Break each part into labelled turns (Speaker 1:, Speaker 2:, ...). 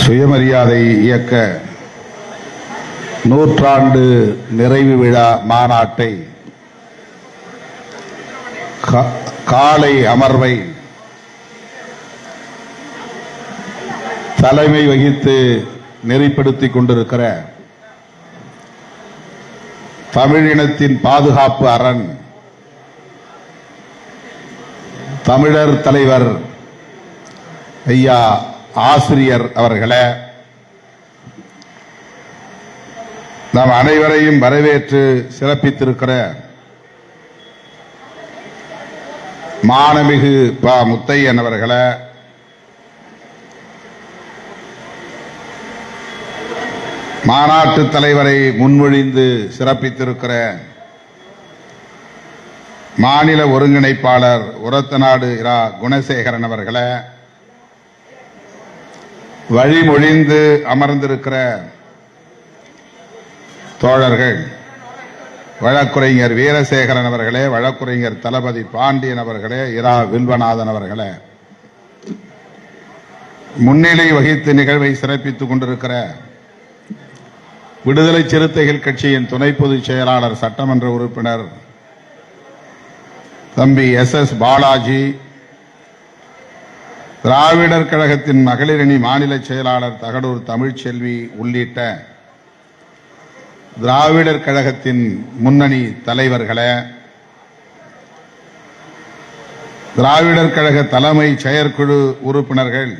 Speaker 1: சுயமரியாதை இயக்க நூற்றாண்டு நிறைவு விழா மாநாட்டை காலை அமர்வை தலைமை வகித்து நெறிப்படுத்திக் கொண்டிருக்கிற தமிழினத்தின் பாதுகாப்பு அரண் தமிழர் தலைவர் ஐயா ஆசிரியர் அவர்களே, நாம் அனைவரையும் வரவேற்று சிறப்பித்திருக்கிற மானமிகு ப. முத்தையன் அவர்களே, மாநாட்டு தலைவரை முன்மொழிந்து சிறப்பித்திருக்கிற மாநில ஒருங்கிணைப்பாளர் உரத்தநாடு இரா. குணசேகரன் அவர்களே, வழிமொழிந்து அமர்ந்திருக்கிற தோழர்கள் வழக்குரைஞர் வீரசேகரன் அவர்களே, வழக்குரைஞர் தளபதி பாண்டியன் அவர்களே, இரா. வில்வநாதன் அவர்களே, முன்னிலை வகித்து நிகழ்வை சிறப்பித்துக் கொண்டிருக்கிற விடுதலை சிறுத்தைகள் கட்சியின் துணை பொதுச் செயலாளர் சட்டமன்ற உறுப்பினர் தம்பி எஸ். பாலாஜி, திராவிடர் கழகத்தின் மகளிரணி மாநில செயலாளர் தகடூர் தமிழ்ச்செல்வி உள்ளிட்ட திராவிடர் கழகத்தின் முன்னணி தலைவர்களே, திராவிடர் கழக தலைமை செயற்குழு உறுப்பினர்கள்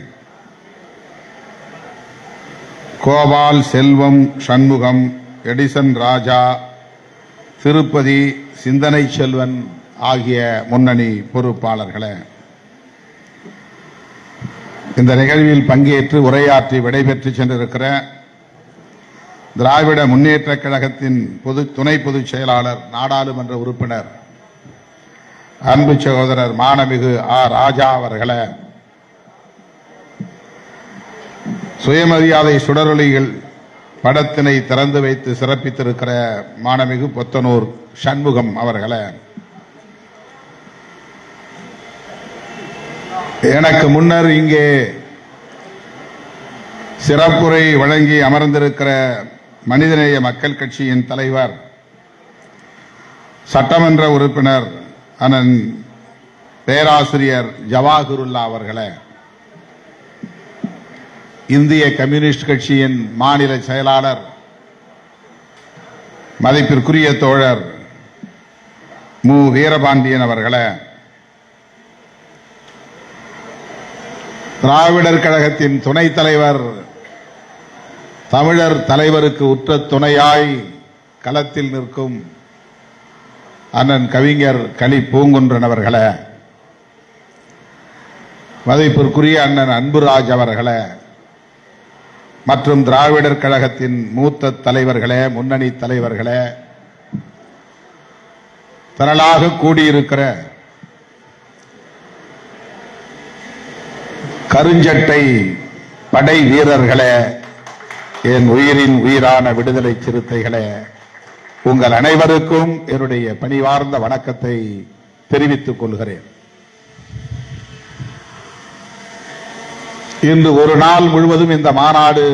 Speaker 1: கோபால், செல்வம், சண்முகம், எடிசன் ராஜா, திருப்பதி, சிந்தனை செல்வன் ஆகிய முன்னணி பொறுப்பாளர்களே, இந்த நிகழ்வில் பங்கேற்று உரையாற்றி விடைபெற்று சென்றிருக்கிற திராவிட முன்னேற்ற கழகத்தின் துணை பொதுச் செயலாளர் நாடாளுமன்ற உறுப்பினர் அன்பு சகோதரர் மானமிகு ஆ. ராஜா அவர்களே, சுயமரியாதை சுடரொலிகள் படத்தினை திறந்து வைத்து சிறப்பித்திருக்கிற மானமிகு பொத்தனூர் சண்முகம் அவர்களே, எனக்கு முன்னர் இங்கே சிறப்புரை வழங்கி அமர்ந்திருக்கிற மனிதநேய மக்கள் கட்சியின் தலைவர் சட்டமன்ற உறுப்பினர் அண்ணன் பேராசிரியர் ஜவாஹிருல்லா அவர்களே, இந்திய கம்யூனிஸ்ட் கட்சியின் மாநில செயலாளர் மதிப்பிற்குரிய தோழர் மு. வீரபாண்டியன் அவர்களே, திராவிடர் கழகத்தின் துணைத் தலைவர் தமிழர் தலைவருக்கு உற்ற துணையாய் களத்தில் நிற்கும் அண்ணன் கவிஞர் கலி பூங்குன்றன் அவர்களே, மதிப்பிற்குரிய அண்ணன் அன்புராஜ் அவர்களே, மற்றும் திராவிடர் கழகத்தின் மூத்த தலைவர்களே, முன்னணி தலைவர்களே, திரளாக கூடியிருக்கிற கருஞ்சட்டை படை வீரர்களே, என் உயிரின் உயிரான விடுதலை சிறுத்தைகளே, உங்கள் அனைவருக்கும் என்னுடைய பணிவார்ந்த வணக்கத்தை தெரிவித்துக் கொள்கிறேன். இன்று ஒரு நாள் முழுவதும் இந்த மாநாடு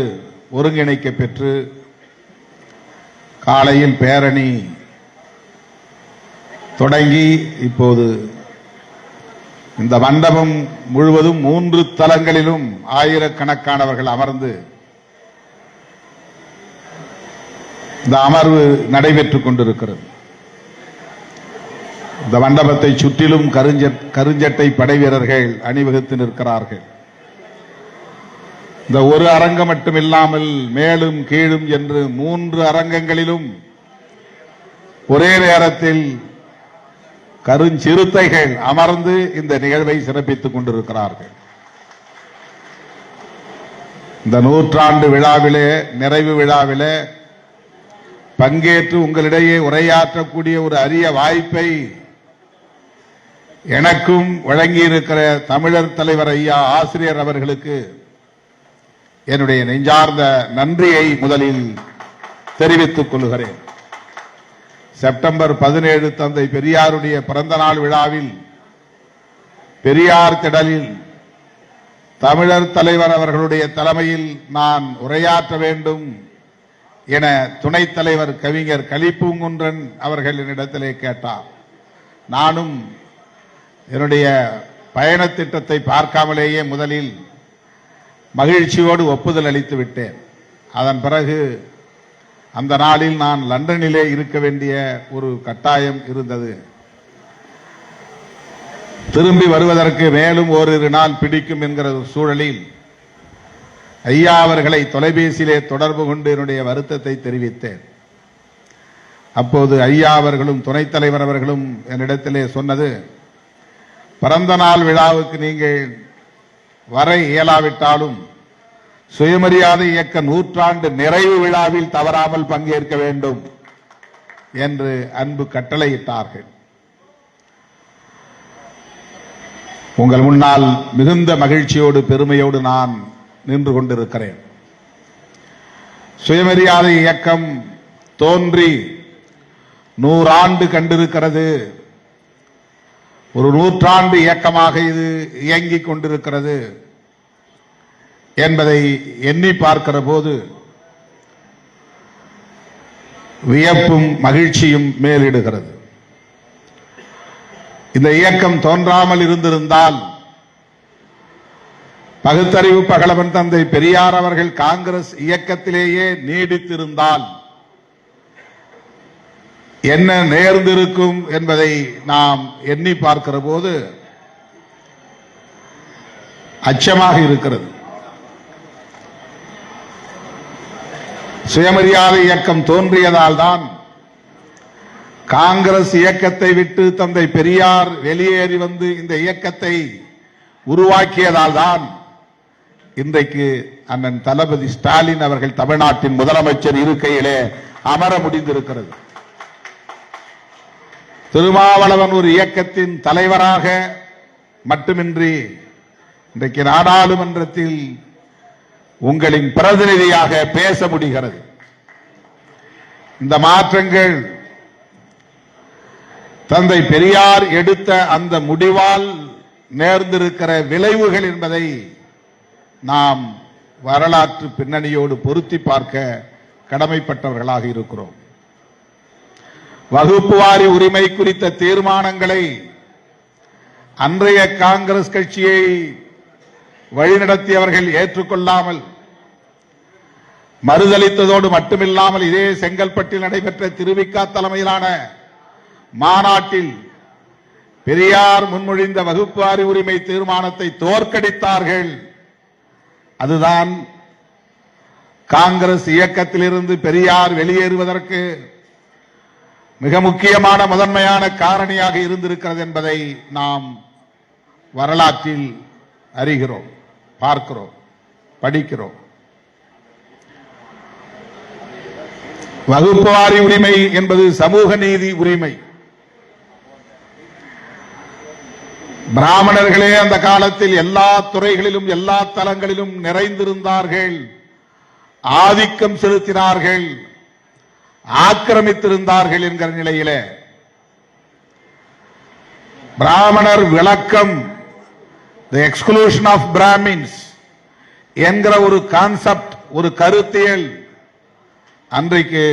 Speaker 1: ஒருங்கிணைக்க பெற்று காலையில் பேரணி தொடங்கி இப்போது இந்த மண்டபம் முழுவதும் 3 தலங்களிலும் ஆயிரக்கணக்கானவர்கள் அமர்ந்து இந்த அமர்வு நடைபெற்றுக் கொண்டிருக்கிறது. இந்த மண்டபத்தை சுற்றிலும் கருஞ்சட்டை படை வீரர்கள் அணிவகுத்து நிற்கிறார்கள். இந்த ஒரு அரங்கம் மட்டுமில்லாமல் மேலும் கீழும் என்று 3 அரங்கங்களிலும் ஒரே நேரத்தில் கருஞ்சிறுத்தைகள் அமர்ந்து இந்த நிகழ்வை சிறப்பித்துக் கொண்டிருக்கிறார்கள். இந்த நூற்றாண்டு விழாவிலே, நிறைவு விழாவிலே பங்கேற்று உங்களிடையே உரையாற்றக்கூடிய ஒரு அரிய வாய்ப்பை எனக்கும் வழங்கியிருக்கிற தமிழர் தலைவர் ஐயா ஆசிரியர் அவர்களுக்கு என்னுடைய நெஞ்சார்ந்த நன்றியை முதலில் தெரிவித்துக் கொள்கிறேன். செப்டம்பர் 17 தந்தை பெரியாருடைய பிறந்த நாள் விழாவில் பெரியார் திடலில் தமிழர் தலைவர் அவர்களுடைய தலைமையில் நான் உரையாற்ற வேண்டும் என துணைத் தலைவர் கவிஞர் கலிப்பூங்குன்றன் அவர்கள் என்னிடத்திலே கேட்டார். நானும் என்னுடைய பயண திட்டத்தை பார்க்காமலேயே முதலில் மகிழ்ச்சியோடு ஒப்புதல் அளித்து விட்டேன். அதன் பிறகு அந்த நாளில் நான் லண்டனிலே இருக்க வேண்டிய ஒரு கட்டாயம் இருந்தது. திரும்பி வருவதற்கு மேலும் ஓரிரு நாள் பிடிக்கும் என்கிற சூழலில் ஐயா அவர்களை தொலைபேசியிலே தொடர்பு கொண்டு என்னுடைய வருத்தத்தை தெரிவித்தேன். அப்போது ஐயா அவர்களும் துணைத் தலைவர் அவர்களும் என்னிடத்திலே சொன்னது, பிறந்த நாள் விழாவுக்கு நீங்கள் வர இயலாவிட்டாலும் சுயமரியாதை இயக்க 100 நிறைவு விழாவில் தவறாமல் பங்கேற்க வேண்டும் என்று அன்பு கட்டளையிட்டார்கள். உங்கள் முன்னால் மிகுந்த மகிழ்ச்சியோடு பெருமையோடு நான் நின்று கொண்டிருக்கிறேன். சுயமரியாதை இயக்கம் தோன்றி 100 ஆண்டு கண்டிருக்கிறது. ஒரு 100 இயக்கமாக இது இயங்கிக் கொண்டிருக்கிறது என்பதை எண்ணி பார்க்கிற போது வியப்பும் மகிழ்ச்சியும் மேலிடுகிறது. இந்த இயக்கம் தோன்றாமல் இருந்திருந்தால் பகுத்தறிவு பகலவன் தந்தை பெரியார் அவர்கள் காங்கிரஸ் இயக்கத்திலேயே நீடித்திருந்தால் என்ன நேர்ந்திருக்கும் என்பதை நாம் எண்ணி பார்க்கிற போது அச்சமாக இருக்கிறது. சுயமரியாதை இயக்கம் தோன்றியதால் தான் காங்கிரஸ் இயக்கத்தை விட்டு தந்தை பெரியார் வெளியேறி வந்து இந்த இயக்கத்தை உருவாக்கியதால் தான் இன்றைக்கு அண்ணன் தளபதி ஸ்டாலின் அவர்கள் தமிழ்நாட்டின் முதலமைச்சர் இருக்கையிலே அமர முடிந்திருக்கிறது. திருமாவளவன் ஒரு இயக்கத்தின் தலைவராக மட்டுமின்றி இன்றைக்கு நாடாளுமன்றத்தில் உங்களின் பிரதிநிதியாக பேச முடிகிறது. இந்த மாற்றங்கள் தந்தை பெரியார் எடுத்த அந்த முடிவால் நேர்ந்திருக்கிற விளைவுகள் என்பதை நாம் வரலாற்று பின்னணியோடு பொருத்தி பார்க்க கடமைப்பட்டவர்களாக இருக்கிறோம். வகுப்புவாரி உரிமை குறித்த தீர்மானங்களை அன்றைய காங்கிரஸ் கட்சியை வழிநடத்தியவர்கள் ஏற்றுக்கொள்ளாமல் மறுதளித்ததோடு மட்டுமில்லாமல் இதே செங்கல்பட்டில் நடைபெற்ற திருவிக்கா தலைமையிலான மாநாட்டில் பெரியார் முன்மொழிந்த வகுப்புவாரி உரிமை தீர்மானத்தை தோற்கடித்தார்கள். அதுதான் காங்கிரஸ் இயக்கத்திலிருந்து பெரியார் வெளியேறுவதற்கு மிக முக்கியமான முதன்மையான காரணியாக இருந்திருக்கிறது என்பதை நாம் வரலாற்றில் அறிகிறோம், பார்க்கிறோம், படிக்கிறோம். வகுப்புவாரி உரிமை என்பது சமூக நீதி உரிமை. பிராமணர்களே அந்த காலத்தில் எல்லா துறைகளிலும் எல்லா தளங்களிலும் நிறைந்திருந்தார்கள், ஆதிக்கம் செலுத்தினார்கள், ஆக்கிரமித்திருந்தார்கள் என்கிற நிலையிலே பிராமணர் விளக்கம், தி எக்ஸ்க்ளூஷன் ஆஃப் பிராமின்ஸ் என்கிற ஒரு கான்செப்ட், ஒரு கருத்தியல் அன்றைக்கு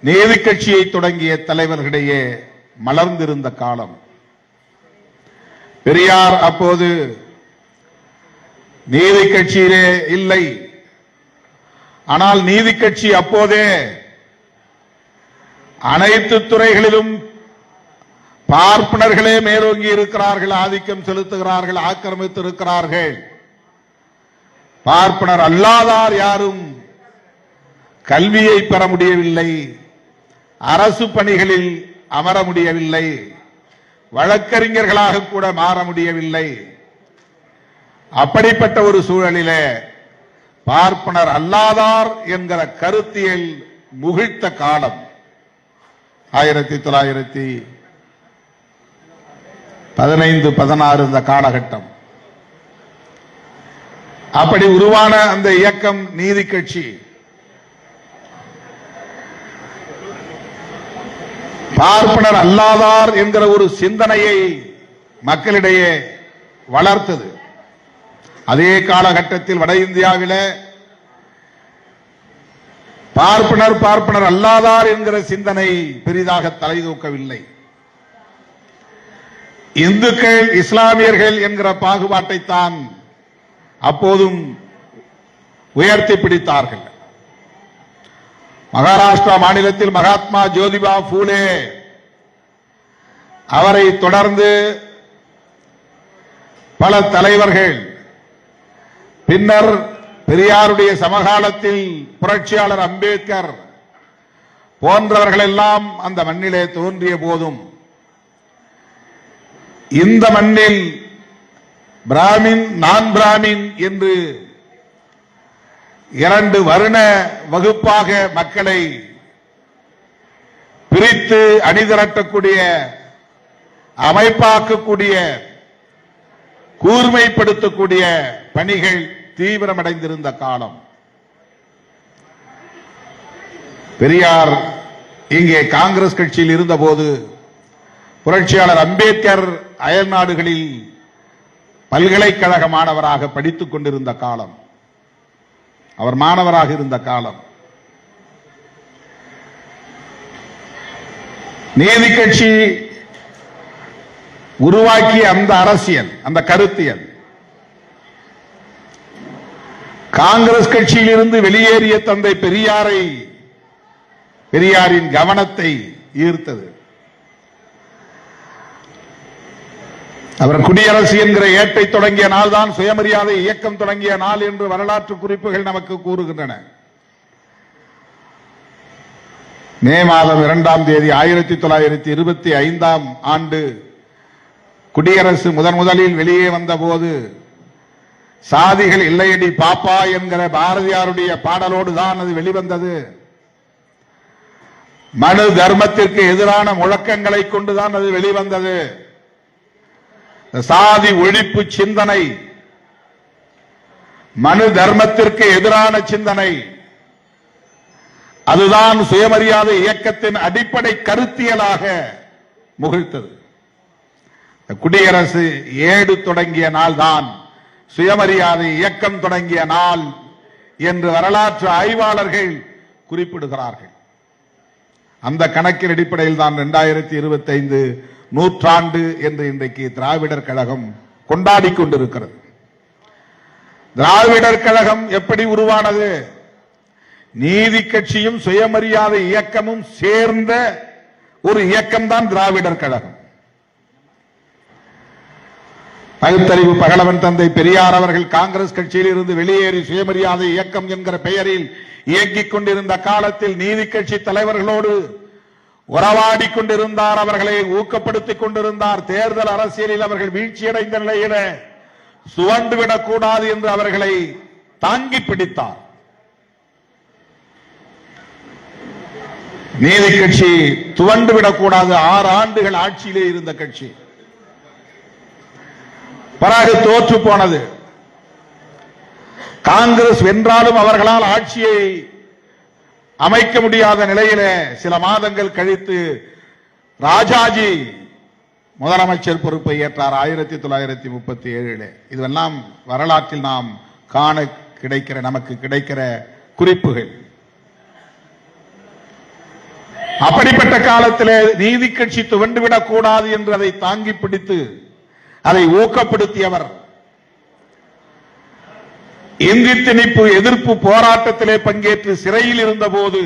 Speaker 1: நீதி கட்சியை தொடங்கிய தலைவர்களிடையே மலர்ந்திருந்த காலம். பெரியார் அப்போது நீதி கட்சியிலே இல்லை. ஆனால் நீதி கட்சி அப்போதே அனைத்து துறைகளிலும் பார்ப்பனர்களே மேலோங்கி இருக்கிறார்கள், ஆதிக்கம் செலுத்துகிறார்கள், ஆக்கிரமித்திருக்கிறார்கள். பார்ப்பனர் அல்லாதார் யாரும் கல்வியை பெற முடியவில்லை, அரசு பணிகளில் அமர முடியவில்லை, வழக்கறிஞர்களாக கூட மாற முடியவில்லை. அப்படிப்பட்ட ஒரு சூழலிலே பார்ப்பனர் அல்லாதார் என்கிற கருத்தியல் முகிழ்த்த காலம் 1915-16 இந்த காலகட்டம். அப்படி உருவான அந்த இயக்கம் நீதி கட்சி பார்ப்பனர் அல்லாதார் என்கிற ஒரு சிந்தனையை மக்களிடையே வளர்த்தது. அதே காலகட்டத்தில் வட இந்தியாவில பார்ப்பனர் அல்லாதார் என்கிற சிந்தனை பெரிதாக தலை தூக்கவில்லை. இந்துக்கள் இஸ்லாமியர்கள் என்கிற பாகுபாட்டைத்தான் அப்போதும் உயர்த்தி பிடித்தார்கள். மகாராஷ்டிரா மாநிலத்தில் மகாத்மா ஜோதிபா பூலே, அவரை தொடர்ந்து பல தலைவர்கள், பின்னர் பெரியாருடைய சமகாலத்தில் புரட்சியாளர் அம்பேத்கர் போன்றவர்கள் எல்லாம் அந்த மண்ணிலே தோன்றிய போதும் இந்த மண்ணில் பிராமின் நான் பிராமின் என்று இரண்டு வருண வகுப்பாக மக்களை பிரித்து அணிதிரட்டக்கூடிய, அமைப்பாக்கக்கூடிய, கூர்மைப்படுத்தக்கூடிய பணிகள் தீவிரமடைந்திருந்த காலம். பெரியார் இங்கே காங்கிரஸ் கட்சியில் இருந்தபோது புரட்சியாளர் அம்பேத்கர் அயல் நாடுகளில் பல்கலைக்கழக மாணவராக படித்துக் கொண்டிருந்த காலம், அவர் மாணவராக இருந்த காலம். நீதி கட்சி உருவாக்கிய அந்த அரசியல், அந்த கருத்தியல் காங்கிரஸ் கட்சியில் இருந்து வெளியேறிய தந்தை பெரியாரின் கவனத்தை ஈர்த்தது. அவர் குடியரசு என்கிற ஏட்டை தொடங்கிய நாள் தான் சுயமரியாதை இயக்கம் தொடங்கிய நாள் என்று வரலாற்று குறிப்புகள் நமக்கு கூறுகின்றன. மே மாதம் 2ஆம் தேதி 1925ஆம் ஆண்டு குடியரசு முதலில் வெளியே வந்தபோது சாதிகள் இல்லையடி பாப்பா என்கிற பாரதியாருடைய பாடலோடு தான் அது வெளிவந்தது. மனு தர்மத்திற்கு எதிரான முழக்கங்களை கொண்டுதான் அது வெளிவந்தது. சாதி ஒழிப்பு சிந்தனை, மனு தர்மத்திற்கு எதிரான சிந்தனை, அதுதான் சுயமரியாதை இயக்கத்தின் அடிப்படை கருத்தியலாக முகிழ்த்தது. குடியரசு ஏடு தொடங்கிய நாள் தான் சுயமரியாதை இயக்கம் தொடங்கிய நாள் என்று வரலாற்று ஆய்வாளர்கள் குறிப்பிடுகிறார்கள். அந்த கணக்கின் அடிப்படையில் தான் 2025 நூற்றாண்டு என்று இன்றைக்கு திராவிடர் கழகம் கொண்டாடி கொண்டிருக்கிறது. திராவிடர் கழகம் எப்படி உருவானது? நீதி கட்சியும் சுயமரியாதை இயக்கமும் சேர்ந்த ஒரு இயக்கம் தான் திராவிடர் கழகம். பகுத்தறிவு பகலவன் தந்தை பெரியார் அவர்கள் காங்கிரஸ் கட்சியில் இருந்து வெளியேறி சுயமரியாதை இயக்கம் என்கிற பெயரில் இயங்கிக் கொண்டிருந்த காலத்தில் நீதி கட்சி தலைவர்களோடு உறவாடி கொண்டிருந்தார், அவர்களை ஊக்கப்படுத்திக் கொண்டிருந்தார். தேர்தல் அரசியலில் அவர்கள் வீழ்ச்சியடைந்த நிலையில சுவண்டுவிடக் கூடாது என்று அவர்களை தாங்கி பிடித்தார். நீதி கட்சி துவண்டுவிடக் கூடாது. 6 ஆண்டுகள் ஆட்சியிலே இருந்த கட்சி பிறகு தோற்று போனது. காங்கிரஸ் வென்றாலும் அவர்களால் ஆட்சியை அமைக்க முடியாத நிலையில சில மாதங்கள் கழித்து ராஜாஜி முதலமைச்சர் பொறுப்பை ஏற்றார் 1937. இதெல்லாம் வரலாற்றில் நாம் காண கிடைக்கிற, நமக்கு கிடைக்கிற குறிப்புகள். அப்படிப்பட்ட காலத்தில் நீதி கட்சி துவண்டுவிடக் கூடாது என்று அதை தாங்கி பிடித்து அதை ஊக்கப்படுத்தியவர். இந்தி திணிப்பு எதிர்ப்பு போராட்டத்திலே பங்கேற்று சிறையில் இருந்தபோது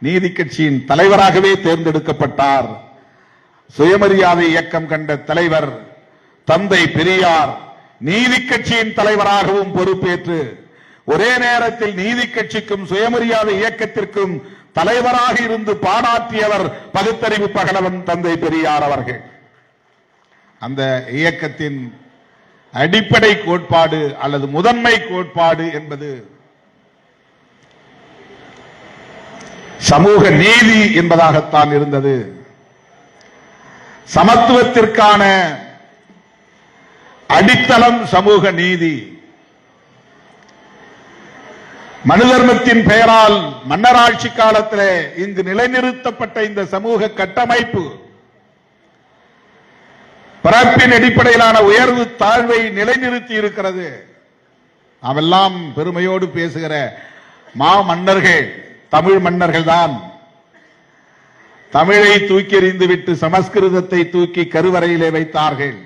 Speaker 1: நீதி கட்சியின் தலைவராகவே தேர்ந்தெடுக்கப்பட்டார். சுயமரியாதை இயக்கம் கண்ட தலைவர் தந்தை பெரியார் நீதி கட்சியின் தலைவராகவும் பொறுப்பேற்று ஒரே நேரத்தில் நீதி கட்சிக்கும் சுயமரியாதை இயக்கத்திற்கும் தலைவராக இருந்து பாடாற்றியவர் பகுத்தறிவு பகலவன் தந்தை பெரியார் அவர்கள். அந்த இயக்கத்தின் அடிப்படை கோட்பாடு அல்லது முதன்மை கோட்பாடு என்பது சமூக நீதி என்பதாகத்தான் இருந்தது. சமத்துவத்திற்கான அடித்தளம் சமூக நீதி. மனு தர்மத்தின் பெயரால் மன்னராட்சி காலத்திலே இங்கு நிலைநிறுத்தப்பட்ட இந்த சமூக கட்டமைப்பு பிறப்பின் அடிப்படையிலான உயர்வு தாழ்வை நிலைநிறுத்தி இருக்கிறது. நாமெல்லாம் பெருமையோடு பேசுகிற மன்னர்கள் தமிழ் மன்னர்கள் தான். தமிழை தூக்கி எறிந்து விட்டு சமஸ்கிருதத்தை தூக்கி கருவறையிலே வைத்தார்கள்.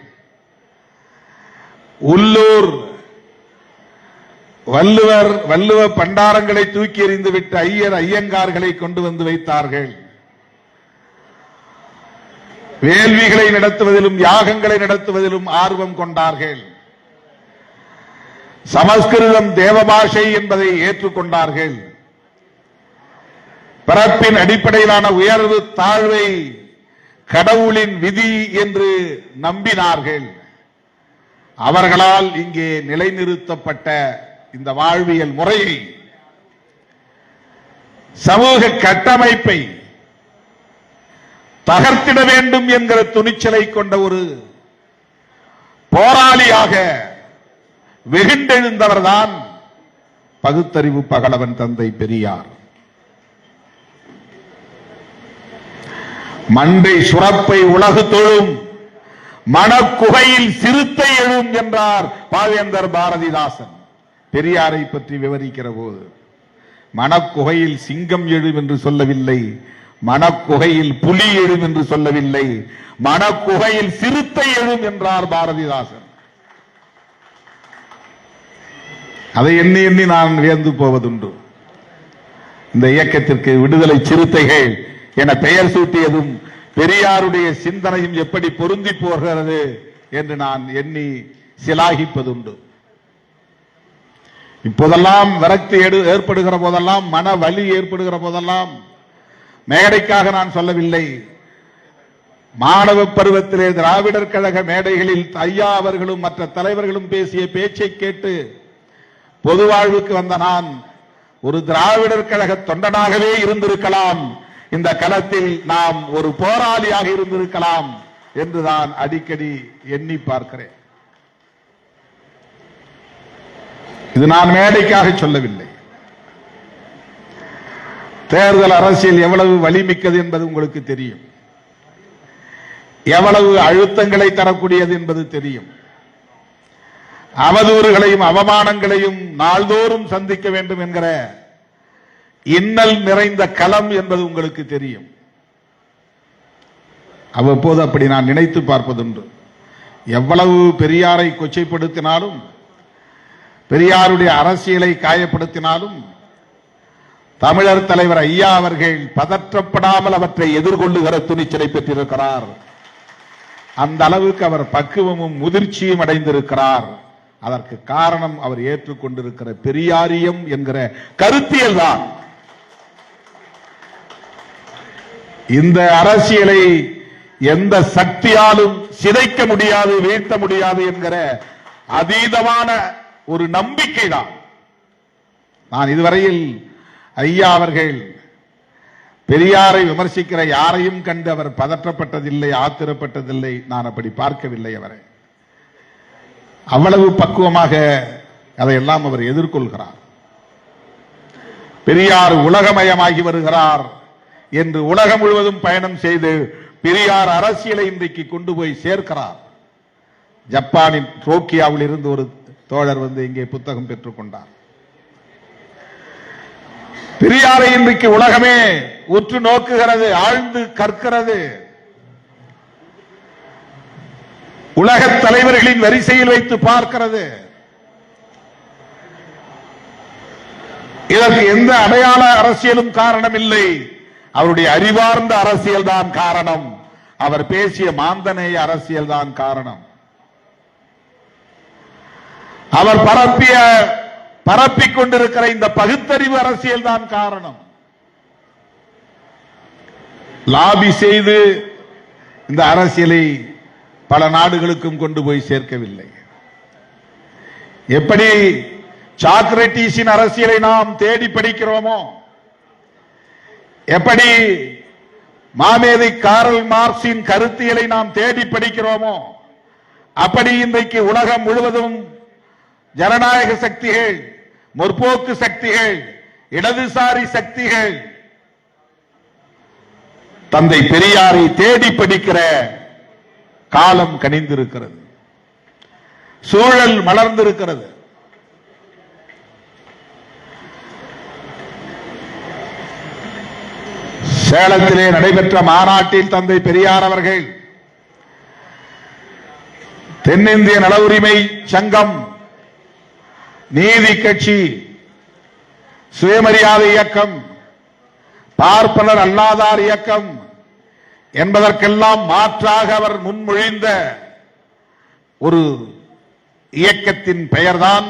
Speaker 1: உள்ளூர் வள்ளுவ பண்டாரங்களை தூக்கி எறிந்து விட்டு ஐயங்கார்களை கொண்டு வந்து வைத்தார்கள். வேள்விகளை நடத்துவதிலும் யாகங்களை நடத்துவதிலும் ஆர்வம் கொண்டார்கள். சமஸ்கிருதம் தேவபாஷை என்பதை ஏற்றுக்கொண்டார்கள். பிறப்பின் அடிப்படையிலான உயர்வு தாழ்வை கடவுளின் விதி என்று நம்பினார்கள். அவர்களால் இங்கே நிலைநிறுத்தப்பட்ட இந்த வாழ்வியல் முறையை, சமூக கட்டமைப்பை தகர்த்திட வேண்டும் என்கிற துணிச்சலை கொண்ட ஒரு போராளியாக வெகுண்டெழுந்தவர்தான் பகுத்தறிவு பகலவன் தந்தை பெரியார். மண்டை சுரப்பை உலகு தொழும், மனக்குகையில் சிறுத்தை எழும் என்றார் பாவேந்தர் பாரதிதாசன். பெரியாரை பற்றி விவரிக்கிற போது மனக்குகையில் சிங்கம் எழும் என்று சொல்லவில்லை, மனக்குகையில் புலி எழும் என்று சொல்லவில்லை, மனக்குகையில் சிறுத்தை எழும் என்றார் பாரதிதாசன். அதை எண்ணி எண்ணி நான் வியந்து போவதுண்டு. இந்த இயக்கத்திற்கு விடுதலை சிறுத்தைகள் என பெயர் சூட்டியதும் பெரியாருடைய சிந்தனையும் எப்படி பொருந்தி போகிறது என்று நான் எண்ணி சிலாகிப்பதுண்டு. இப்போதெல்லாம் விரக்தி ஏற்படுகிற போதெல்லாம், மன வலி ஏற்படுகிற போதெல்லாம், மேடைக்காக நான் சொல்லவில்லை, மாணவ பருவத்திலே திராவிடர் கழக மேடைகளில் ஐயா அவர்களும் மற்ற தலைவர்களும் பேசிய பேச்சை கேட்டு பொது வாழ்வுக்கு வந்த நான் ஒரு திராவிடர் கழக தொண்டனாகவே இருந்திருக்கலாம், இந்த களத்தில் நாம் ஒரு போராளியாக இருந்திருக்கலாம் என்று நான் அடிக்கடி எண்ணி பார்க்கிறேன். இது நான் மேடைக்காக சொல்லவில்லை. தேர்தல் அரசியல் எவ்வளவு வலிமிக்கது என்பது உங்களுக்கு தெரியும், எவ்வளவு அழுத்தங்களை தரக்கூடியது என்பது தெரியும். அவதூறுகளையும் அவமானங்களையும் நாள்தோறும் சந்திக்க வேண்டும் என்கிற இன்னல் நிறைந்த களம் என்பது உங்களுக்கு தெரியும். அவ்வப்போது அப்படி நான் நினைத்து பார்ப்பதுண்டு. எவ்வளவு பெரியாரை கொச்சைப்படுத்தினாலும், பெரியாருடைய அரசியலை காயப்படுத்தினாலும், தமிழர் தலைவர் ஐயா அவர்கள் பதற்றப்படாமல் அவற்றை எதிர்கொள்ளுகிற துணிச்சலை பெற்றிருக்கிறார். அந்த அளவுக்கு அவர் பக்குவமும் முதிர்ச்சியும் அடைந்திருக்கிறார். அதற்கு காரணம் அவர் ஏற்றுக்கொண்டிருக்கிற பெரியாரியம் என்கிற கருத்தியல் தான். இந்த அரசியலை எந்த சக்தியாலும் சிதைக்க முடியாது, வீழ்த்த முடியாது என்கிற அதீதமான ஒரு நம்பிக்கை தான். நான் இதுவரையில் ஐயா அவர்கள் பெரியாரை விமர்சிக்கிற யாரையும் கண்டு அவர் பதற்றப்பட்டதில்லை, ஆத்திரப்பட்டதில்லை. நான் அப்படி பார்க்கவில்லை அவரை. அவ்வளவு பக்குவமாக அதையெல்லாம் அவர் எதிர்கொள்கிறார். பெரியார் உலகமயமாகி வருகிறார் என்று உலகம் முழுவதும் பயணம் செய்து பெரியார் அரசியலை இன்றைக்கு கொண்டு போய் சேர்க்கிறார். ஜப்பானின் டோக்கியோவில் இருந்து ஒரு தோழர் வந்து இங்கே புத்தகம் பெற்றுக் கொண்டார். பெரியாரை இன்றைக்கு உலகமே உற்று நோக்குகிறது, ஆழ்ந்து கற்கிறது. உலக தலைவர்களின் வரிசையில் வைத்து பார்க்கிறது. இதற்கு எந்த அடையாள அரசியலும் காரணம் இல்லை, அவருடைய அறிவார்ந்த அரசியல் தான் காரணம். அவர் பேசிய மாந்தநேய அரசியல் தான் காரணம். அவர் பரப்பிக் கொண்டிருக்கிற இந்த பகுத்தறிவு அரசியல் தான் காரணம். லாபி செய்து இந்த அரசியலை பல நாடுகளுக்கும் கொண்டு போய் சேர்க்கவில்லை. எப்படி சாக்ரட்டிஸின் அரசியலை நாம் தேடி படிக்கிறோமோ, எப்படி மாமேதை காரல் மார்க்சின் கருத்தியலை நாம் தேடி படிக்கிறோமோ, அப்படி இன்றைக்கு உலகம் முழுவதும் ஜனநாயக சக்திகள், முற்போக்கு சக்திகள், இடதுசாரி சக்திகள் தந்தை பெரியாரை தேடி படிக்கிற காலம் கனிந்திருக்கிறது, சூழல் மலர்ந்திருக்கிறது. சேலத்திலே நடைபெற்ற மாநாட்டில் தந்தை பெரியார் அவர்கள் தென்னிந்திய நல உரிமை சங்கம், நீதி கட்சி, சுயமரியாதை இயக்கம், பார்ப்பனர் அல்லாதார் இயக்கம் என்பதற்கெல்லாம் மாற்றாக அவர் முன்மொழிந்த ஒரு இயக்கத்தின் பெயர்தான்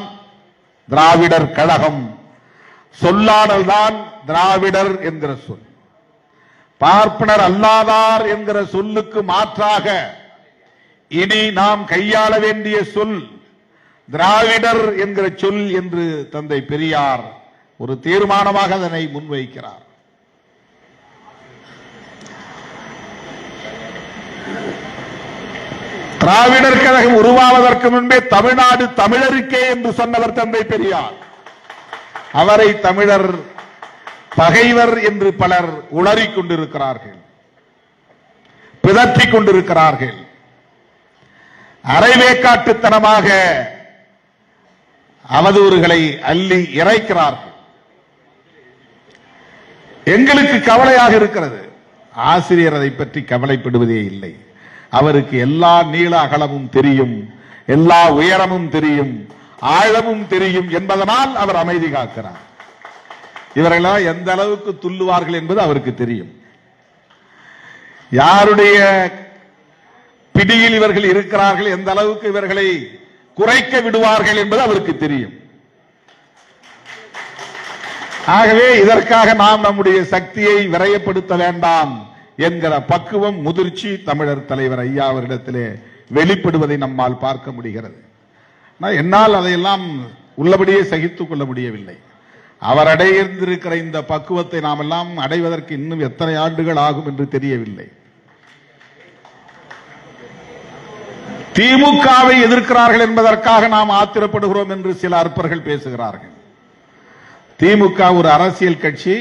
Speaker 1: திராவிடர் கழகம். சொல்லாடல் தான் திராவிடர் என்கிற சொல். பார்ப்பனர் அல்லாதார் என்கிற சொல்லுக்கு மாற்றாக இனி நாம் கையாள வேண்டிய சொல் திராவிடர் என்கிற சொல் என்று தந்தை பெரியார் ஒரு தீர்மானமாக அதனை முன்வைக்கிறார். திராவிடர் கழகம் உருவாவதற்கு முன்பே தமிழ்நாடு தமிழருக்கே என்று சொன்னவர் தந்தை பெரியார். அவரை தமிழர் பகைவர் என்று பலர் உளறிக் கொண்டிருக்கிறார்கள், பிதற்றிக் கொண்டிருக்கிறார்கள், அரைவேக்காட்டுத்தனமாக அவதூறுகளை அள்ளி இறைக்கிறார்கள். எங்களுக்கு கவலையாக இருக்கிறது. ஆசிரியர் அதை பற்றி கவலைப்படுவதே இல்லை. அவருக்கு எல்லா நீள அகலமும் தெரியும், எல்லா உயரமும் தெரியும், ஆழமும் தெரியும் என்பதனால் அவர் அமைதி காக்கிறார். இவர்களெல்லாம் எந்த அளவுக்கு துள்ளுவார்கள் என்பது அவருக்கு தெரியும். யாருடைய பிடியில் இவர்கள் இருக்கிறார்கள், எந்த அளவுக்கு இவர்களை குறைக்க விடுவார்கள் என்பது அவருக்கு தெரியும். ஆகவே இதற்காக நாம் நம்முடைய சக்தியை விரயப்படுத்த வேண்டாம் என்கிற பக்குவம், முதிர்ச்சி தமிழர் தலைவர் ஐயா அவரிடத்திலே வெளிப்படுவதை நம்மால் பார்க்க முடிகிறது. என்னால் அதையெல்லாம் உள்ளபடியே சகித்துக் கொள்ள முடியவில்லை. அவர் அடைந்திருக்கிற இந்த பக்குவத்தை நாம் எல்லாம் அடைவதற்கு இன்னும் எத்தனை ஆண்டுகள் ஆகும் என்று தெரியவில்லை. திமுகவை எதிர்க்கிறார்கள் என்பதற்காக நாம் ஆத்திரப்படுகிறோம் என்று சில அற்பர்கள் பேசுகிறார்கள். திமுக ஒரு அரசியல் கட்சி,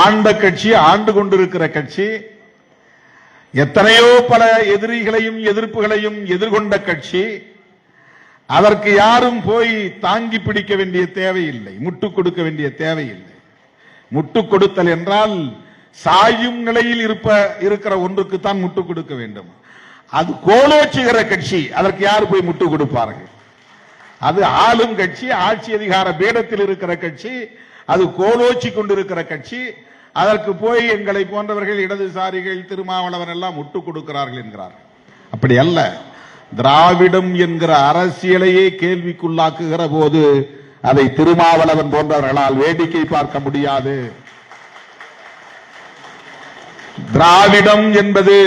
Speaker 1: ஆண்ட கட்சி, ஆண்டு கொண்டிருக்கிற கட்சி, எத்தனையோ பல எதிரிகளையும் எதிர்ப்புகளையும் எதிர்கொண்ட கட்சி. அதற்கு யாரும் போய் தாங்கி பிடிக்க வேண்டிய தேவையில்லை, முட்டுக் கொடுக்க வேண்டிய தேவையில்லை. முட்டுக் கொடுத்தல் என்றால் சாயும் நிலையில் இருக்கிற ஒன்றுக்குத்தான் முட்டுக் கொடுக்க வேண்டும். அது கோலோச்சுகிற கட்சி, அதற்கு யார் போய் முட்டுக் கொடுப்பார்கள்? அது ஆளும் கட்சி, ஆட்சி அதிகார பீடத்தில் இருக்கிற கட்சி, அது கோலோச்சி கொண்டிருக்கிற கட்சி. அதற்கு போய் எங்களை போன்றவர்கள், இடதுசாரிகள், திருமாவளவன் எல்லாம் முட்டுக் கொடுக்கிறார்கள் என்கிறார்கள். அப்படி அல்ல. திராவிடம் என்கிற அரசியலையே கேள்விக்குள்ளாக்குகிற போது அதை திருமாவளவன் போன்றவர்களால் வேடிக்கை பார்க்க முடியாது. திராவிடம் என்பது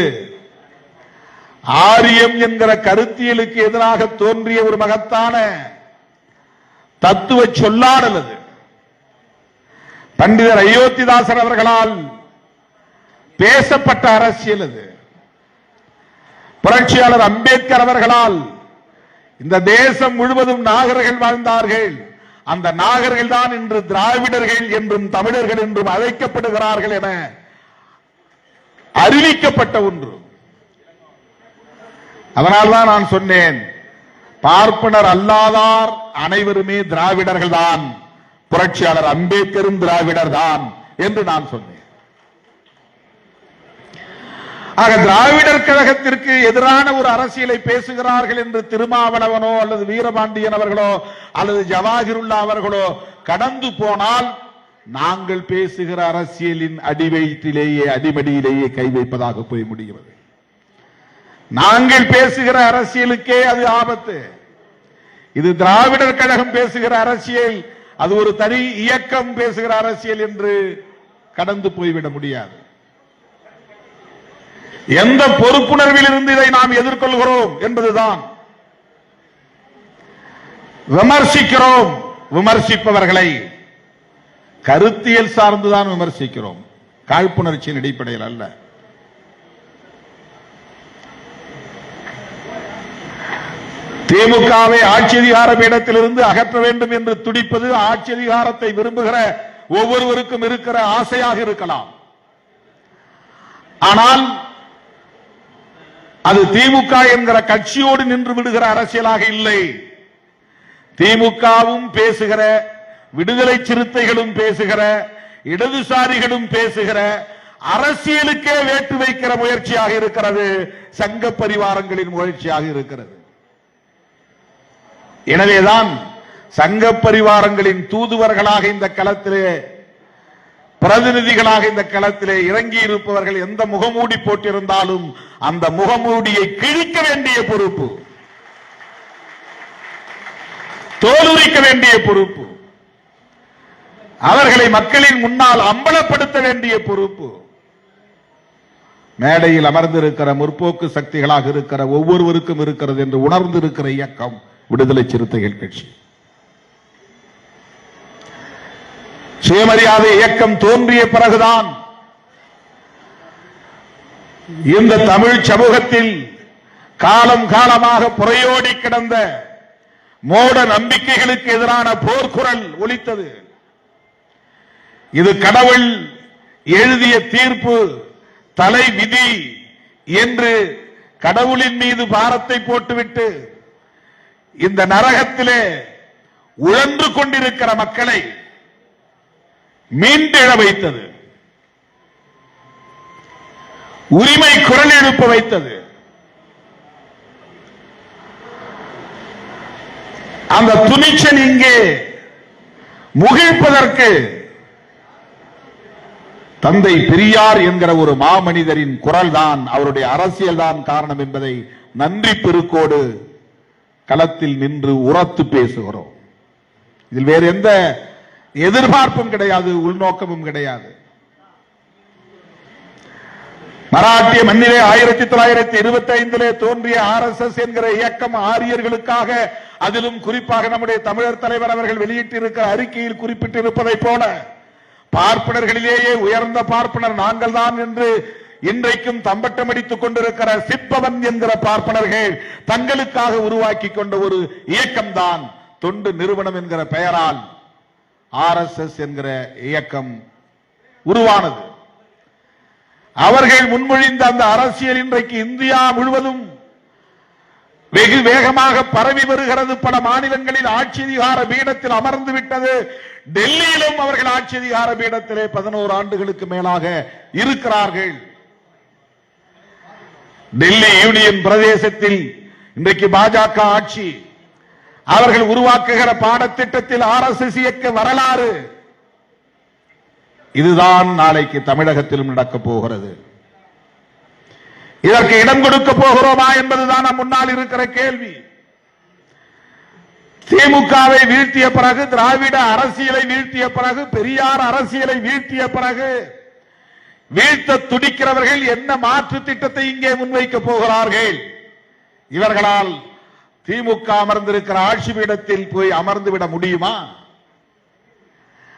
Speaker 1: ஆரியம் என்கிற கருத்தியலுக்கு எதிராக தோன்றிய ஒரு மகத்தான தத்துவ சொல்லாடல். அது பண்டிதர் அயோத்திதாசர் அவர்களால் பேசப்பட்ட அரசியல். அது புரட்சியாளர் அம்பேத்கர் அவர்களால் இந்த தேசம் முழுவதும் நாகர்கள் வாழ்ந்தார்கள். அந்த நாகர்கள் தான் இன்று திராவிடர்கள் என்றும் தமிழர்கள் என்றும் அழைக்கப்படுகிறார்கள் என அறிவிக்கப்பட்ட ஒன்று. அதனால்தான் நான் சொன்னேன், பார்ப்பனர் அல்லாதார் அனைவருமே திராவிடர்கள் தான், புரட்சியாளர் அம்பேத்கரும் திராவிடர் தான் என்று நான் சொன்னேன். ஆக திராவிடர் கழகத்திற்கு எதிரான ஒரு அரசியலை பேசுகிறார்கள் என்று திருமாவளவனோ அல்லது வீரபாண்டியன் அவர்களோ அல்லது ஜவாஹிருல்லா அவர்களோ கடந்து போனால் நாங்கள் பேசுகிற அரசியலின் அடிவயிற்றிலேயே, அடிமடியிலேயே கை வைப்பதாக போய் முடிகிறது. நாங்கள் பேசுகிற அரசியலுக்கே அது ஆபத்து. இது திராவிடர் கழகம் பேசுகிற அரசியல், அது ஒரு தனி இயக்கம் பேசுகிற அரசியல் என்று கடந்து போய்விட முடியாது. எந்த பொறுப்புணர்வில் இருந்து இதை நாம் எதிர்கொள்கிறோம் என்பதுதான். விமர்சிக்கிறோம், விமர்சிப்பவர்களை கருத்தியல் சார்ந்துதான் விமர்சிக்கிறோம், காழ்ப்புணர்ச்சியின் அடிப்படையில் அல்ல. திமுகவை ஆட்சி அதிகார பீடத்திலிருந்து அகற்ற வேண்டும் என்று துடிப்பது ஆட்சி அதிகாரத்தை விரும்புகிற ஒவ்வொருவருக்கும் இருக்கிற ஆசையாக இருக்கலாம். ஆனால் அது திமுக என்கிற கட்சியோடு நின்று விடுகிற அரசியலாக இல்லை. திமுகவும் பேசுகிற, விடுதலை சிறுத்தைகளும் பேசுகிற, இடதுசாரிகளும் பேசுகிற அரசியலுக்கே வேட்டு வைக்கிற முயற்சியாக இருக்கிறது. சங்க பரிவாரங்களின் முயற்சியாக இருக்கிறது. எனவேதான் சங்க பரிவாரங்களின் தூதுவர்களாக இந்த களத்திலே, பிரதிநிதிகளாக இந்த களத்திலே இறங்கி இருப்பவர்கள் எந்த முகமூடி போட்டிருந்தாலும் அந்த முகமூடியை கிழிக்க வேண்டிய பொறுப்பு, தோலுரிக்க வேண்டிய பொறுப்பு, அவர்களை மக்களின் முன்னால் அம்பலப்படுத்த வேண்டிய பொறுப்பு மேடையில் அமர்ந்திருக்கிற முற்போக்கு சக்திகளாக இருக்கிற ஒவ்வொருவருக்கும் இருக்கிறது என்று உணர்ந்திருக்கிற இயக்கம் விடுதலை சிறுத்தைகள் கட்சி. சுயமரியாதை இயக்கம் தோன்றிய பிறகுதான் இந்த தமிழ் சமூகத்தில் காலம் காலமாக புறையோடி கிடந்த மோட நம்பிக்கைகளுக்கு எதிரான போர்க்குரல் ஒலித்தது. இது கடவுள் எழுதிய தீர்ப்பு, தலை விதி என்று கடவுளின் மீது பாரத்தை போட்டுவிட்டு இந்த நரகத்திலே உழன்று கொண்டிருக்கிற மக்களை மீண்டெழ வைத்தது, உரிமை குரல் எழுப்ப வைத்தது. அந்த துணிச்சல் இங்கே முகிழ்ப்பதற்கு தந்தை பெரியார் என்கிற ஒரு மாமனிதரின் குரல் தான், அவருடைய அரசியல் தான் காரணம் என்பதை நன்றி பெருக்கோடு களத்தில் நின்று உரத்து பேசுகிறோம். இதில் வேறு எந்த எதிர்பார்ப்பும் கிடையாது, உள்நோக்கமும் கிடையாது. மராட்டிய மண்ணிலே 1925 தோன்றிய RSS என்கிற இயக்கம் ஆரியர்களுக்காக, அதிலும் குறிப்பாக நம்முடைய தமிழர் தலைவர் அவர்கள் வெளியிட்டிருக்கிற அறிக்கையில் குறிப்பிட்டிருப்பதை போல பார்ப்பனர்களிலேயே உயர்ந்த பார்ப்பனர் நாங்கள் தான் என்று இன்றைக்கும் தம்பட்டம் அடித்துக் கொண்டிருக்கிற சிப்பவன் என்கிற பார்ப்பனர்கள் தங்களுக்காக உருவாக்கி கொண்ட ஒரு இயக்கம்தான் தொண்டு நிறுவனம் என்கிற பெயரால் RSS என்கிற இயக்கம் உருவானது. அவர்கள் முன்மொழிந்த அந்த அரசியல் இன்றைக்கு இந்தியா முழுவதும் வெகு வேகமாக பரவி வருகிறது. பல மாநிலங்களில் ஆட்சி அதிகார பீடத்தில் அமர்ந்து விட்டது. டெல்லியிலும் அவர்கள் ஆட்சி அதிகார பீடத்திலே 11 ஆண்டுகளுக்கு மேலாக இருக்கிறார்கள். டெல்லி யூனியன் பிரதேசத்தில் இன்றைக்கு பாஜக ஆட்சி. அவர்கள் உருவாக்குகிற பாடத்திட்டத்தில் RSS இயக்க வரலாறு இதுதான் நாளைக்கு தமிழகத்திலும் நடக்கப் போகிறது. இதற்கு இடம் கொடுக்க போகிறோமா என்பதுதான் நம் முன்னால் இருக்கிற கேள்வி. திமுகவை வீழ்த்திய பிறகு, திராவிட அரசியலை வீழ்த்திய பிறகு, பெரியார் அரசியலை வீழ்த்திய பிறகு வீழ்த்த துடிக்கிறவர்கள் என்ன மாற்று திட்டத்தை இங்கே முன்வைக்க போகிறார்கள்? இவர்களால் திமுக அமர்ந்திருக்கிற ஆட்சி பீடத்தில் போய் அமர்ந்து விட முடியுமா?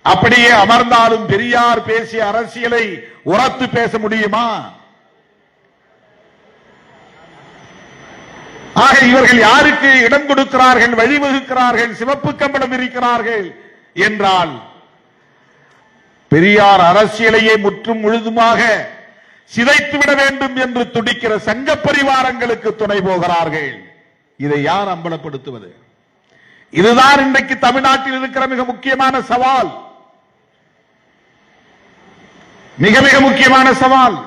Speaker 1: அப்படியே அமர்ந்தாலும் பெரியார் பேசிய அரசியலை உரத்து பேச முடியுமா? ஆக இவர்கள் யாருக்கு இடம் கொடுக்கிறார்கள், வழிவகுக்கிறார்கள், சிவப்பு கம்பளம் இருக்கிறார்கள் என்றால் பெரியார் அரசியலையே முற்றும் முழுதுமாக சிதைத்துவிட வேண்டும் என்று துடிக்கிற சங்க பரிவாரங்களுக்கு துணை போகிறார்கள். இதை யார் அம்பலப்படுத்துவது? இதுதான் இன்றைக்கு தமிழ்நாட்டில் இருக்கிற மிக முக்கியமான சவால், மிக மிக முக்கியமான சவால்.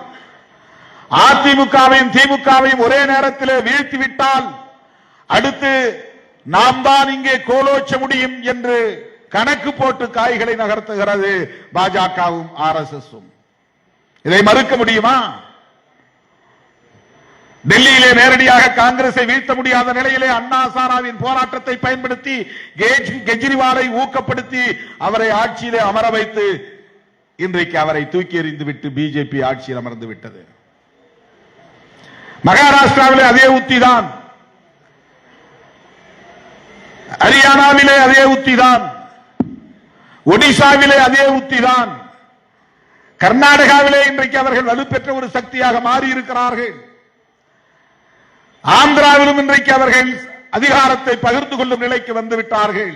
Speaker 1: அதிமுகவையும் திமுகவையும் ஒரே நேரத்தில் வீழ்த்திவிட்டால் அடுத்து நாம் தான் இங்கே கோலோச்ச முடியும் என்று கணக்கு போட்டு காய்களை நகர்த்துகிறது பாஜகவும் RSSம். இதை மறுக்க முடியுமா? டெல்லியிலே நேரடியாக காங்கிரஸை வீழ்த்த முடியாத நிலையிலே அண்ணா சாராவின் போராட்டத்தை பயன்படுத்தி கெஜ்ரிவாலை ஊக்கப்படுத்தி அவரை ஆட்சியிலே அமர வைத்து இன்றைக்கு அவரை தூக்கி எறிந்து விட்டு பிஜேபி ஆட்சியில் அமர்ந்து விட்டது. மகாராஷ்டிராவிலே அதே உத்திதான், ஹரியானாவிலே அதே உத்திதான், ஒடிசாவிலே அதே உத்திதான், கர்நாடகாவிலே இன்றைக்கு அவர்கள் வலுப்பெற்ற ஒரு சக்தியாக மாறி இருக்கிறார்கள். ஆந்திராவிலும் இன்றைக்கு அவர்கள் அதிகாரத்தை பகிர்ந்து கொள்ளும் நிலைக்கு வந்துவிட்டார்கள்.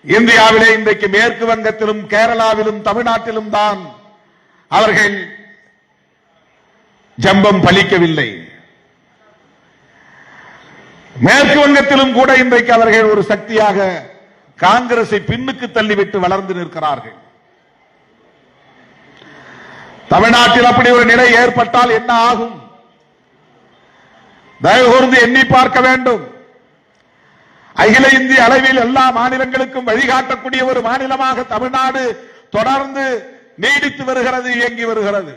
Speaker 1: இந்தியாவிலே இன்றைக்கு மேற்கு வங்கத்திலும் கேரளாவிலும் தமிழ்நாட்டிலும் தான் அவர்கள் ஜம்பம் பலிக்கவில்லை. மேற்கு வங்கத்திலும் கூட இன்றைக்கு அவர்கள் ஒரு சக்தியாக காங்கிரஸை பின்னுக்கு தள்ளிவிட்டு வளர்ந்து நிற்கிறார்கள். தமிழ்நாட்டில் அப்படி ஒரு நிலை ஏற்பட்டால் என்ன ஆகும்? தயவு கூர்ந்து எண்ணி பார்க்க வேண்டும். அகில இந்திய அளவில் எல்லா மாநிலங்களுக்கும் வழிகாட்டக்கூடிய ஒரு மாநிலமாக தமிழ்நாடு தொடர்ந்து நீடித்து வருகிறது, இயங்கி வருகிறது.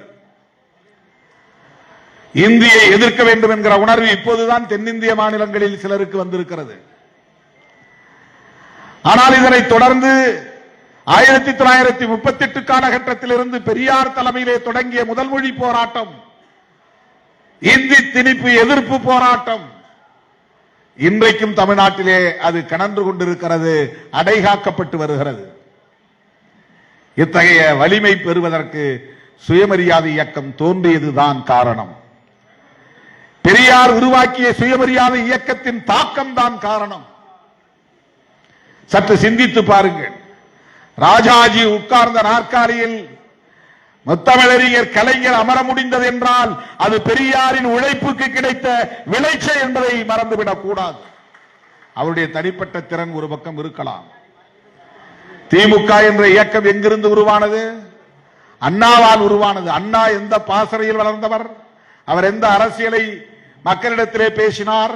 Speaker 1: இந்தியை எதிர்க்க வேண்டும் என்கிற உணர்வு இப்போதுதான் தென்னிந்திய மாநிலங்களில் சிலருக்கு வந்திருக்கிறது. ஆனால் இதனை தொடர்ந்து 1938 காலகட்டத்தில் இருந்து பெரியார் தலைமையிலே தொடங்கிய முதல் மொழி போராட்டம், இந்தி திணிப்பு எதிர்ப்பு போராட்டம் இன்றைக்கும் தமிழ்நாட்டிலே அது கனன்று கொண்டிருக்கிறது, அடைகாக்கப்பட்டு வருகிறது. இத்தகைய வலிமை பெறுவதற்கு சுயமரியாதை இயக்கம் தோன்றியதுதான் காரணம். பெரியார் உருவாக்கிய சுயமரியாதை இயக்கத்தின் தாக்கம் தான் காரணம். சற்று சிந்தித்து பாருங்கள். ராஜாஜி உட்கார்ந்த நாற்காலியில் முத்தமிழறிஞர் கலைஞர் அமர முடிந்தது என்றால் அது பெரியாரின் உழைப்புக்கு கிடைத்த விளைச்சல் என்பதை மறந்துவிடக் கூடாது. அவருடைய தனிப்பட்ட திறன் ஒரு பக்கம் இருக்கலாம். திமுக என்ற இயக்கம் எங்கிருந்து உருவானது? அண்ணாவால் உருவானது. அண்ணா எந்த பாசறையில் வளர்ந்தவர்? அவர் எந்த அரசியலை மக்களிடத்திலே பேசினார்?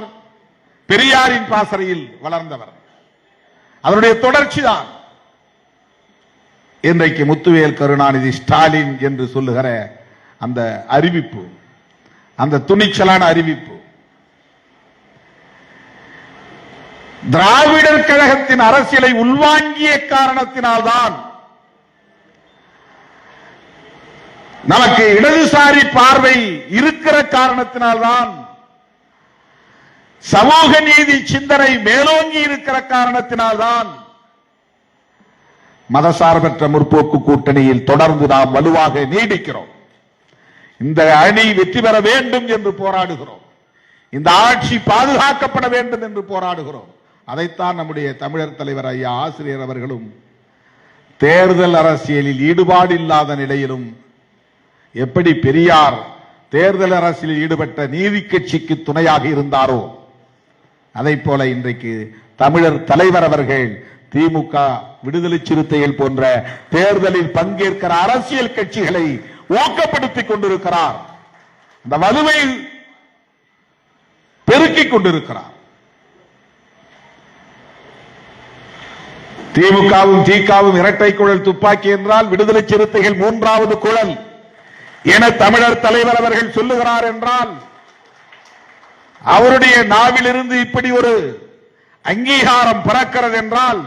Speaker 1: பெரியாரின் பாசறையில் வளர்ந்தவர். அவருடைய தொடர்ச்சி தான் இன்றைக்கு முத்துவேல் கருணாநிதி ஸ்டாலின் என்று சொல்லுகிற அந்த அறிவிப்பு, அந்த துணிச்சலான அறிவிப்பு. திராவிடர் கழகத்தின் அரசியலை உள்வாங்கிய காரணத்தினால்தான் நமக்கு இடதுசாரி பார்வை இருக்கிற காரணத்தினால்தான், சமூக நீதி சிந்தனை மேலோங்கி இருக்கிற காரணத்தினால்தான் மதசார்பற்ற முற்போக்கு கூட்டணியில் தொடர்ந்து நாம் வலுவாக நீடிக்கிறோம். இந்த அணி வெற்றி பெற வேண்டும் என்று போராடுகிறோம். இந்த ஆட்சி பாதுகாக்கப்பட வேண்டும் என்று போராடுகிறோம். அதைத்தான் நம்முடைய தமிழர் தலைவர் ஐயா ஆசிரியர் அவர்களும் தேர்தல் அரசியலில் ஈடுபாடு இல்லாத நிலையிலும் எப்படி பெரியார் தேர்தல் அரசியலில் ஈடுபட்ட நீதி கட்சிக்கு துணையாக இருந்தாரோ அதை போல இன்றைக்கு தமிழர் தலைவர் அவர்கள் திமுக, விடுதலை சிறுத்தைகள் போன்ற தேர்தலில் பங்கேற்கிற அரசியல் கட்சிகளை ஊக்கப்படுத்திக் கொண்டிருக்கிறார். அந்த வலுவை பெருக்கிக் கொண்டிருக்கிறார். திமுகவும் திகாவும் இரட்டை குழல் துப்பாக்கி என்றால் விடுதலை சிறுத்தைகள் மூன்றாவது குழல் என தமிழர் தலைவர் அவர்கள் சொல்லுகிறார் என்றால் அவருடைய நாவிலிருந்து இப்படி ஒரு அங்கீகாரம் பிறக்கிறது என்றால்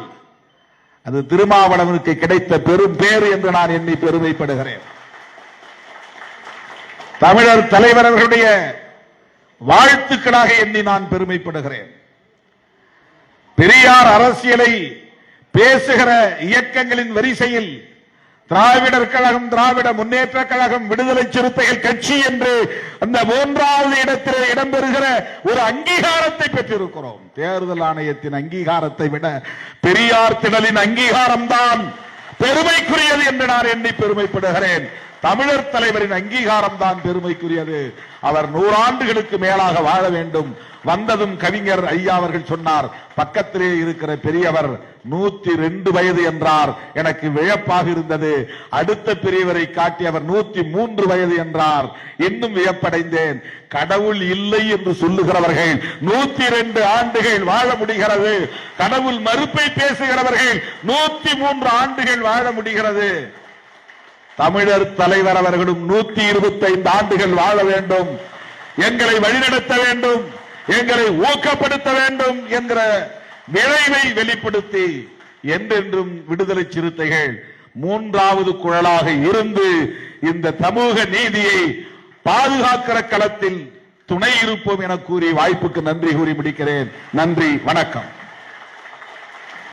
Speaker 1: அது திருமாவளவனுக்கு கிடைத்த பெரும் பேறு என்று நான் எண்ணி பெருமைப்படுகிறேன். தமிழர் தலைவர் அவர்களுடைய வாழ்த்துக்களாக எண்ணி நான் பெருமைப்படுகிறேன். பெரியார் அரசியலை பேசுகிற இயக்கங்களின் வரிசையில் திராவிடர் கழகம், திராவிட முன்னேற்ற கழகம், விடுதலை சிறுத்தைகள் கட்சி என்று அந்த மூன்றாவது இடத்திலே இடம்பெறுகிற ஒரு அங்கீகாரத்தை பெற்றிருக்கிறோம். தேர்தல் ஆணையத்தின் அங்கீகாரத்தை விட பெரியார் திடலின் அங்கீகாரம் தான் பெருமைக்குரியது என்று நான் எண்ணி பெருமைப்படுகிறேன். தமிழர் தலைவரின் அங்கீகாரம் தான் பெருமைக்குரியது. அவர் 100 ஆண்டுகளுக்கு மேலாக வாழ வேண்டும். வந்ததும் கவிஞர் ஐயா அவர்கள் சொன்னார், பக்கத்திலே இருக்கிற பெரியவர் 102 வயது என்றார். எனக்கு வியப்பாக இருந்தது. அடுத்த பெரியவரை காட்டி அவர் 103 வயது என்றார். இன்னும் வியப்படைந்தேன். கடவுள் இல்லை என்று சொல்லுகிறவர்கள் 102 ஆண்டுகள் வாழ முடிகிறது. கடவுள் மறுப்பை பேசுகிறவர்கள் 103 ஆண்டுகள் வாழ முடிகிறது. தமிழர் தலைவர் அவர்களும் 125 ஆண்டுகள் வாழ வேண்டும், எங்களை வழிநடத்த வேண்டும், எங்களை ஊக்கப்படுத்த வேண்டும் என்கிற விளைவை வெளிப்படுத்தி என்றென்றும் விடுதலை சிறுத்தைகள் மூன்றாவது குழலாக இருந்து இந்த சமூக நீதியை பாதுகாக்கிற களத்தில் துணை இருப்போம் என கூறி வாய்ப்புக்கு நன்றி கூறி முடிக்கிறேன். நன்றி, வணக்கம்.